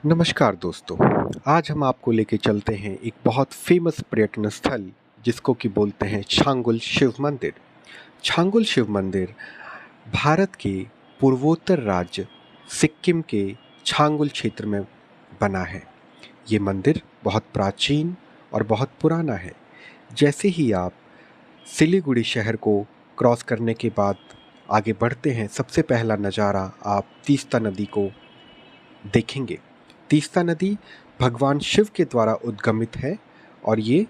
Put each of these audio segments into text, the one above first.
नमस्कार दोस्तों। आज हम आपको लेके चलते हैं एक बहुत फेमस पर्यटन स्थल जिसको कि बोलते हैं छांगुल शिव मंदिर। छांगुल शिव मंदिर भारत के पूर्वोत्तर राज्य सिक्किम के छांगुल क्षेत्र में बना है। ये मंदिर बहुत प्राचीन और बहुत पुराना है। जैसे ही आप सिलीगुड़ी शहर को क्रॉस करने के बाद आगे बढ़ते हैं, सबसे पहला नज़ारा आप तीस्ता नदी को देखेंगे। तीस्ता नदी भगवान शिव के द्वारा उद्गमित है और ये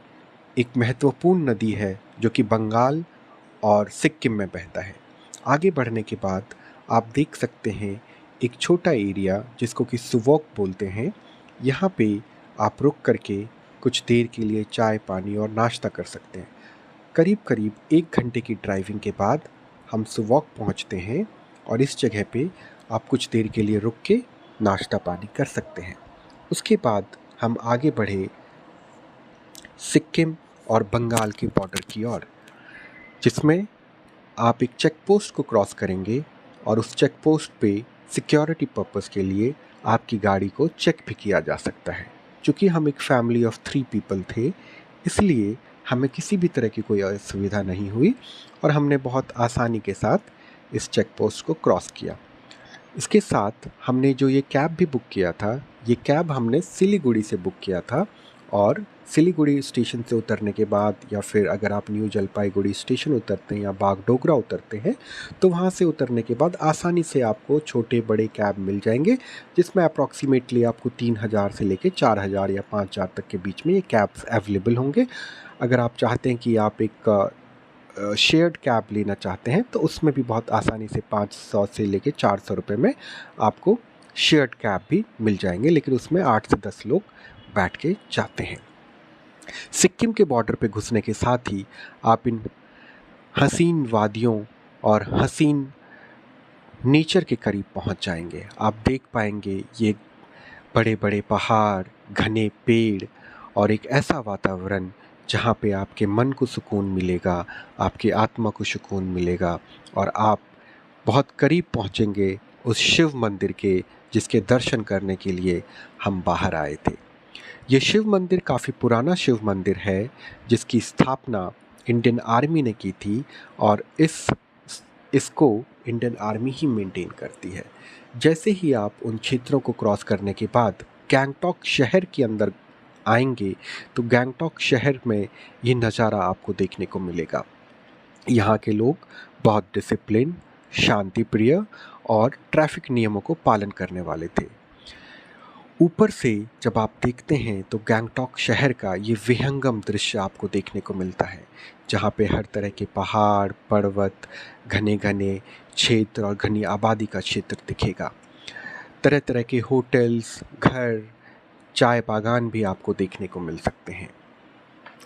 एक महत्वपूर्ण नदी है जो कि बंगाल और सिक्किम में बहता है। आगे बढ़ने के बाद आप देख सकते हैं एक छोटा एरिया जिसको कि सुवॉक बोलते हैं। यहाँ पे आप रुक करके कुछ देर के लिए चाय पानी और नाश्ता कर सकते हैं। करीब करीब 1 घंटे की ड्राइविंग के बाद हम सुवॉक पहुँचते हैं और इस जगह पे आप कुछ देर के लिए रुक के नाश्ता पानी कर सकते हैं। उसके बाद हम आगे बढ़े सिक्किम और बंगाल के बॉर्डर की ओर, जिसमें आप एक चेक पोस्ट को क्रॉस करेंगे और उस चेक पोस्ट पे सिक्योरिटी पर्पस के लिए आपकी गाड़ी को चेक भी किया जा सकता है। चूँकि हम एक फैमिली ऑफ 3 पीपल थे, इसलिए हमें किसी भी तरह की कोई असुविधा नहीं हुई और हमने बहुत आसानी के साथ इस चेक पोस्ट को क्रॉस किया। इसके साथ हमने जो ये कैब भी बुक किया था, ये कैब हमने सिलीगुड़ी से बुक किया था और सिलीगुड़ी स्टेशन से उतरने के बाद या फिर अगर आप न्यू जलपाईगुड़ी स्टेशन उतरते हैं या बागडोगरा उतरते हैं तो वहाँ से उतरने के बाद आसानी से आपको छोटे बड़े कैब मिल जाएंगे, जिसमें अप्रॉक्सीमेटली आपको 3,000 से लेके 4,000 या 5,000 तक के बीच में ये कैब्स अवेलेबल होंगे। अगर आप चाहते हैं कि आप एक शेयर्ड कैब लेना चाहते हैं तो उसमें भी बहुत आसानी से 500 से लेके 400 रुपये में आपको शेयर्ड कैब भी मिल जाएंगे, लेकिन उसमें 8 से 10 लोग बैठ के जाते हैं। सिक्किम के बॉर्डर पे घुसने के साथ ही आप इन हसीन वादियों और हसीन नेचर के करीब पहुंच जाएंगे। आप देख पाएंगे ये बड़े बड़े पहाड़, घने पेड़ और एक ऐसा वातावरण जहाँ पे आपके मन को सुकून मिलेगा, आपकी आत्मा को सुकून मिलेगा और आप बहुत करीब पहुँचेंगे उस शिव मंदिर के जिसके दर्शन करने के लिए हम बाहर आए थे। ये शिव मंदिर काफ़ी पुराना शिव मंदिर है जिसकी स्थापना इंडियन आर्मी ने की थी और इसको इंडियन आर्मी ही मेंटेन करती है। जैसे ही आप उन क्षेत्रों को क्रॉस करने के बाद गैंगटॉक शहर के अंदर आएंगे तो गैंगटॉक शहर में ये नज़ारा आपको देखने को मिलेगा। यहाँ के लोग बहुत डिसिप्लिन, शांति प्रिय और ट्रैफिक नियमों को पालन करने वाले थे। ऊपर से जब आप देखते हैं तो गैंगटॉक शहर का ये विहंगम दृश्य आपको देखने को मिलता है, जहाँ पे हर तरह के पहाड़, पर्वत, घने घने क्षेत्र और घनी आबादी का क्षेत्र दिखेगा। तरह तरह के होटल्स, घर, चाय बागान भी आपको देखने को मिल सकते हैं।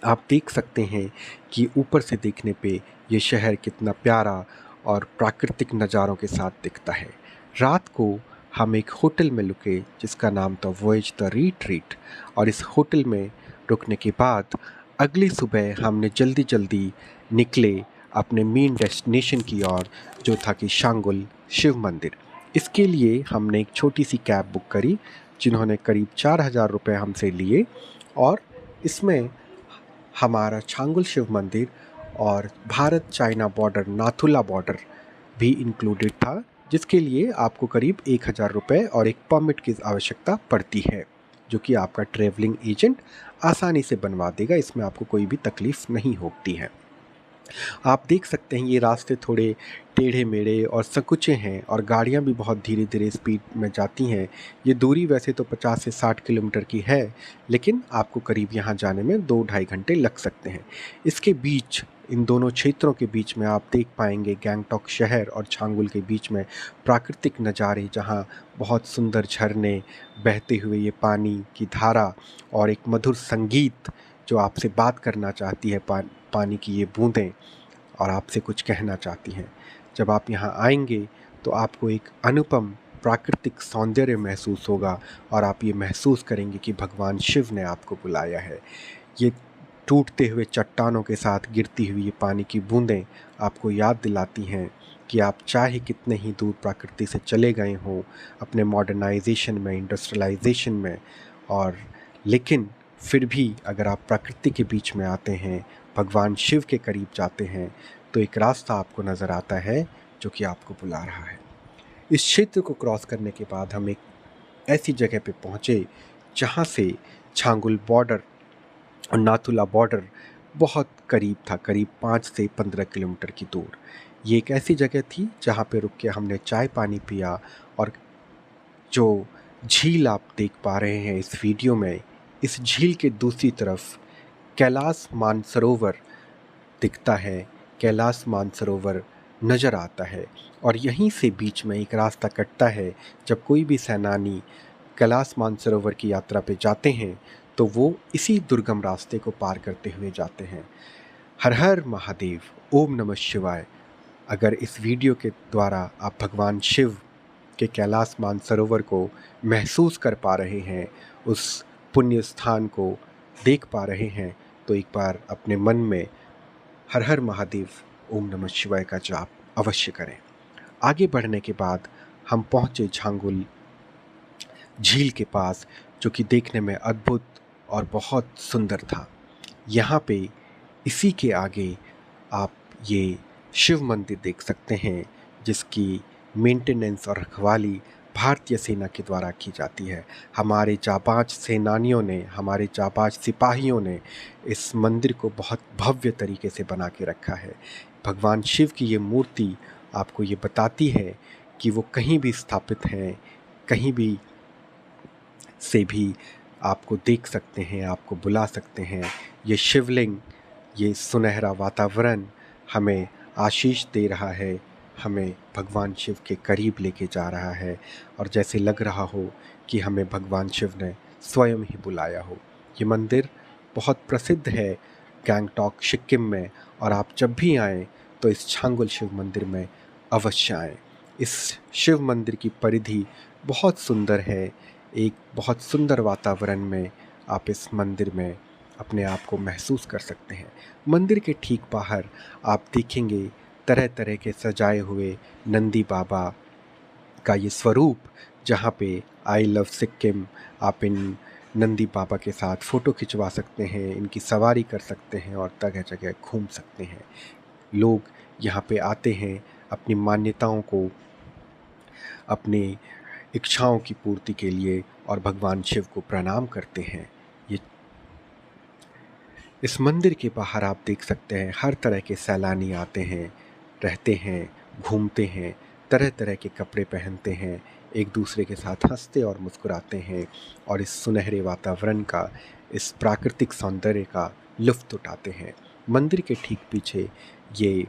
आप देख सकते हैं कि ऊपर से देखने पे ये शहर कितना प्यारा और प्राकृतिक नज़ारों के साथ दिखता है। रात को हम एक होटल में रुके जिसका नाम था वॉयज द रिट्रीट और इस होटल में रुकने के बाद अगली सुबह हमने जल्दी जल्दी निकले अपने मेन डेस्टिनेशन की ओर, जो था कि छांगुल शिव मंदिर। इसके लिए हमने एक छोटी सी कैब बुक करी जिन्होंने करीब 4,000 रुपये हमसे लिए और इसमें हमारा छांगुल शिव मंदिर और Bharat China border, Nathula border भी इंक्लूडेड था, जिसके लिए आपको करीब 1,000 रुपये और एक परमिट की आवश्यकता पड़ती है, जो कि आपका ट्रैवलिंग एजेंट आसानी से बनवा देगा। इसमें आपको कोई भी तकलीफ़ नहीं होती है। आप देख सकते हैं ये रास्ते थोड़े टेढ़े मेढ़े और संकुचे हैं और गाड़ियाँ भी बहुत धीरे धीरे स्पीड में जाती हैं। ये दूरी वैसे तो 50 से 60 किलोमीटर की है, लेकिन आपको करीब यहाँ जाने में 2-2.5 घंटे लग सकते हैं। इसके बीच, इन दोनों क्षेत्रों के बीच में आप देख पाएंगे गैंगटॉक शहर और छांगुल के बीच में प्राकृतिक नज़ारे, जहाँ बहुत सुंदर झरने, बहते हुए ये पानी की धारा और एक मधुर संगीत जो आपसे बात करना चाहती है, पानी की ये बूंदें और आपसे कुछ कहना चाहती हैं। जब आप यहाँ आएंगे तो आपको एक अनुपम प्राकृतिक सौंदर्य महसूस होगा और आप ये महसूस करेंगे कि भगवान शिव ने आपको बुलाया है। ये टूटते हुए चट्टानों के साथ गिरती हुई ये पानी की बूंदें आपको याद दिलाती हैं कि आप चाहे कितने ही दूर प्रकृति से चले गए हों अपने मॉडर्नाइजेशन में, इंडस्ट्रियलाइजेशन में, और लेकिन फिर भी अगर आप प्रकृति के बीच में आते हैं, भगवान शिव के करीब जाते हैं, तो एक रास्ता आपको नज़र आता है जो कि आपको बुला रहा है। इस क्षेत्र को क्रॉस करने के बाद हम एक ऐसी जगह पे पहुँचे जहाँ से छांगुल बॉर्डर और नाथुला बॉर्डर बहुत करीब था, करीब 5 से 15 किलोमीटर की दूर। ये एक ऐसी जगह थी जहाँ पे रुक के हमने चाय पानी पिया, और जो झील आप देख पा रहे हैं इस वीडियो में, इस झील के दूसरी तरफ कैलाश मानसरोवर दिखता है, कैलाश मानसरोवर नज़र आता है, और यहीं से बीच में एक रास्ता कटता है। जब कोई भी सेनानी कैलाश मानसरोवर की यात्रा पे जाते हैं तो वो इसी दुर्गम रास्ते को पार करते हुए जाते हैं। हर हर महादेव, ओम नमः शिवाय। अगर इस वीडियो के द्वारा आप भगवान शिव के कैलाश मानसरोवर को महसूस कर पा रहे हैं, उस पुण्य स्थान को देख पा रहे हैं, तो एक बार अपने मन में हर हर महादेव, ओम नमः शिवाय का जाप अवश्य करें। आगे बढ़ने के बाद हम पहुँचे छांगुल झील के पास, जो कि देखने में अद्भुत और बहुत सुंदर था। यहाँ पे इसी के आगे आप ये शिव मंदिर देख सकते हैं, जिसकी मेंटेनेंस और रखवाली भारतीय सेना के द्वारा की जाती है। हमारे जाबाज सेनानियों ने, हमारे जाबाज सिपाहियों ने इस मंदिर को बहुत भव्य तरीके से बना के रखा है। भगवान शिव की ये मूर्ति आपको ये बताती है कि वो कहीं भी स्थापित हैं, कहीं भी से भी आपको देख सकते हैं, आपको बुला सकते हैं। ये शिवलिंग, ये सुनहरा वातावरण हमें आशीष दे रहा है, हमें भगवान शिव के करीब लेके जा रहा है, और जैसे लग रहा हो कि हमें भगवान शिव ने स्वयं ही बुलाया हो। ये मंदिर बहुत प्रसिद्ध है गैंगटॉक सिक्किम में, और आप जब भी आएँ तो इस छांगुल शिव मंदिर में अवश्य आएँ। इस शिव मंदिर की परिधि बहुत सुंदर है। एक बहुत सुंदर वातावरण में आप इस मंदिर में अपने आप को महसूस कर सकते हैं। मंदिर के ठीक बाहर आप देखेंगे तरह तरह के सजाए हुए नंदी बाबा का ये स्वरूप, जहाँ पे आई लव सिक्किम, आप इन नंदी बाबा के साथ फ़ोटो खिंचवा सकते हैं, इनकी सवारी कर सकते हैं और जगह जगह घूम सकते हैं। लोग यहाँ पे आते हैं अपनी मान्यताओं को, अपनी इच्छाओं की पूर्ति के लिए, और भगवान शिव को प्रणाम करते हैं। ये इस मंदिर के बाहर आप देख सकते हैं हर तरह के सैलानी आते हैं, रहते हैं, घूमते हैं, तरह तरह के कपड़े पहनते हैं, एक दूसरे के साथ हंसते और मुस्कुराते हैं, और इस सुनहरे वातावरण का, इस प्राकृतिक सौंदर्य का लुत्फ़ उठाते हैं। मंदिर के ठीक पीछे ये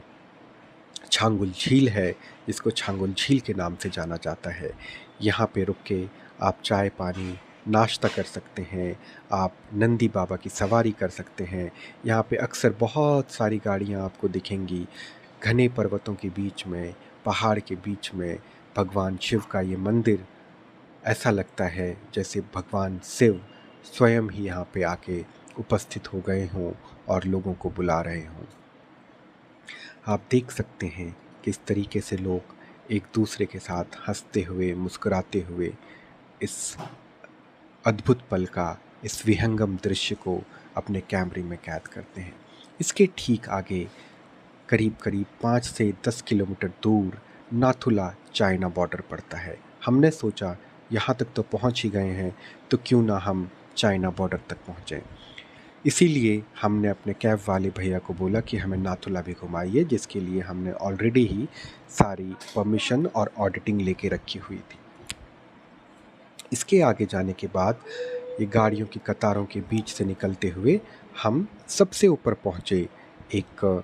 छांगुल झील है, जिसको छांगुल झील के नाम से जाना जाता है। यहाँ पे रुक के आप चाय पानी नाश्ता कर सकते हैं, आप नंदी बाबा की सवारी कर सकते हैं। यहाँ पे अक्सर बहुत सारी गाड़ियाँ आपको दिखेंगी। घने पर्वतों के बीच में, पहाड़ के बीच में भगवान शिव का ये मंदिर, ऐसा लगता है जैसे भगवान शिव स्वयं ही यहाँ पे आके उपस्थित हो गए हों और लोगों को बुला रहे हों। आप देख सकते हैं किस तरीके से लोग एक दूसरे के साथ हंसते हुए, मुस्कुराते हुए इस अद्भुत पल का, इस विहंगम दृश्य को अपने कैमरे में कैद करते हैं। इसके ठीक आगे करीब करीब 5 से 10 किलोमीटर दूर नाथुला चाइना बॉर्डर पड़ता है। हमने सोचा यहाँ तक तो पहुँच ही गए हैं, तो क्यों ना हम चाइना बॉर्डर तक पहुँचें। इसीलिए हमने अपने कैब वाले भैया को बोला कि हमें नाथुला भी घुमाइए, जिसके लिए हमने ऑलरेडी ही सारी परमिशन और ऑडिटिंग लेके रखी हुई थी। इसके आगे जाने के बाद ये गाड़ियों की कतारों के बीच से निकलते हुए हम सबसे ऊपर पहुँचे, एक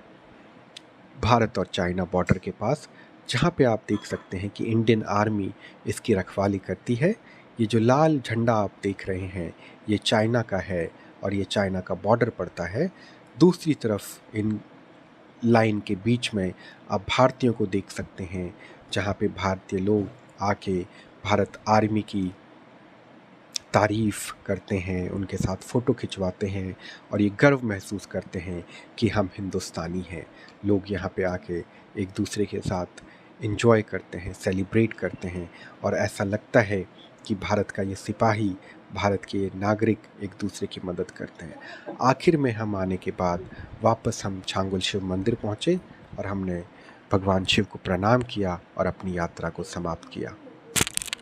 भारत और चाइना बॉर्डर के पास, जहाँ पे आप देख सकते हैं कि इंडियन आर्मी इसकी रखवाली करती है। ये जो लाल झंडा आप देख रहे हैं, ये चाइना का है और ये चाइना का बॉर्डर पड़ता है। दूसरी तरफ इन लाइन के बीच में आप भारतीयों को देख सकते हैं, जहाँ पे भारतीय लोग आके भारत आर्मी की तारीफ़ करते हैं, उनके साथ फ़ोटो खिंचवाते हैं और ये गर्व महसूस करते हैं कि हम हिंदुस्तानी हैं। लोग यहाँ पे आके एक दूसरे के साथ एंजॉय करते हैं, सेलिब्रेट करते हैं और ऐसा लगता है कि भारत का ये सिपाही, भारत के ये नागरिक एक दूसरे की मदद करते हैं। आखिर में हम आने के बाद वापस हम छांगुल शिव मंदिर पहुँचे और हमने भगवान शिव को प्रणाम किया और अपनी यात्रा को समाप्त किया।